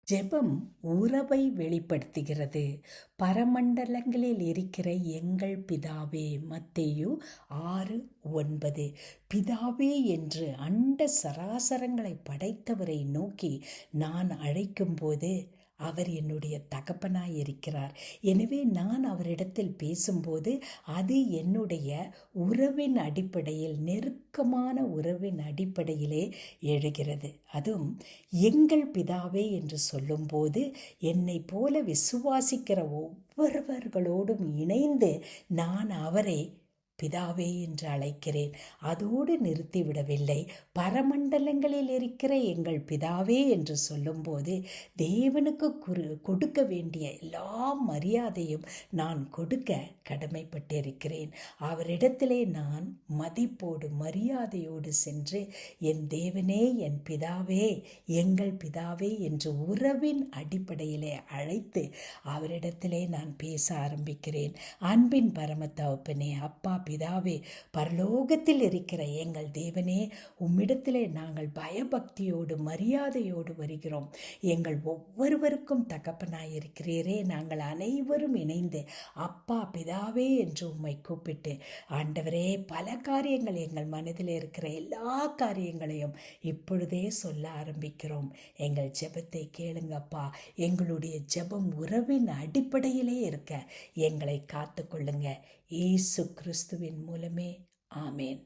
ஜெபம் உறவை வெளிப்படுத்துகிறது. பரமண்டலங்களில் இருக்கிற எங்கள் பிதாவே, மத்தேயு 6:9. பிதாவே என்று அண்ட சராசரங்களை படைத்தவரை நோக்கி நான் அழைக்கும்போது அவர் என்னுடைய தகப்பனாய் இருக்கிறார். எனவே நான் அவரிடத்தில் பேசும்போது அது என்னுடைய உறவின் அடிப்படையில், நெருக்கமான உறவின் அடிப்படையிலே எழுகிறது. அதுவும் எங்கள் பிதாவே என்று சொல்லும்போது என்னை போல விசுவாசிக்கிற ஒவ்வொருவர்களோடும் இணைந்து நான் அவரை பிதாவே என்று அழைக்கிறேன். அதோடு நிறுத்திவிடவில்லை. பரமண்டலங்களில் இருக்கிற எங்கள் பிதாவே என்று சொல்லும்போது தேவனுக்கு கொடுக்க வேண்டிய எல்லா மரியாதையும் நான் கொடுக்க கடமைப்பட்டிருக்கிறேன். அவரிடத்திலே நான் மதிப்போடு மரியாதையோடு சென்று என் தேவனே, என் பிதாவே, எங்கள் பிதாவே என்று உறவின் அடிப்படையிலே அழைத்து அவரிடத்திலே நான் பேச ஆரம்பிக்கிறேன். அன்பின் பரம தகப்பனே, அப்பா பிதாவே, பரலோகத்தில் இருக்கிற எங்கள் தேவனே, உம்மிடத்திலே நாங்கள் பயபக்தியோடு மரியாதையோடு வருகிறோம். எங்கள் ஒவ்வொருவருக்கும் தகப்பனாயிருக்கிறீரே. நாங்கள் அனைவரும் இணைந்து அப்பா பிதாவே என்று உம்மை கூப்பிட்டு, ஆண்டவரே, பல காரியங்கள் எங்கள் மனதில் இருக்கிற எல்லா காரியங்களையும் இப்பொழுதே சொல்ல ஆரம்பிக்கிறோம். எங்கள் ஜெபத்தை கேளுங்கப்பா. எங்களுடைய ஜெபம் உறவின் அடிப்படையிலே இருக்க எங்களை காத்து கொள்ளுங்க. இயேசு கிறிஸ்துவின் மூலமே. ஆமேன்.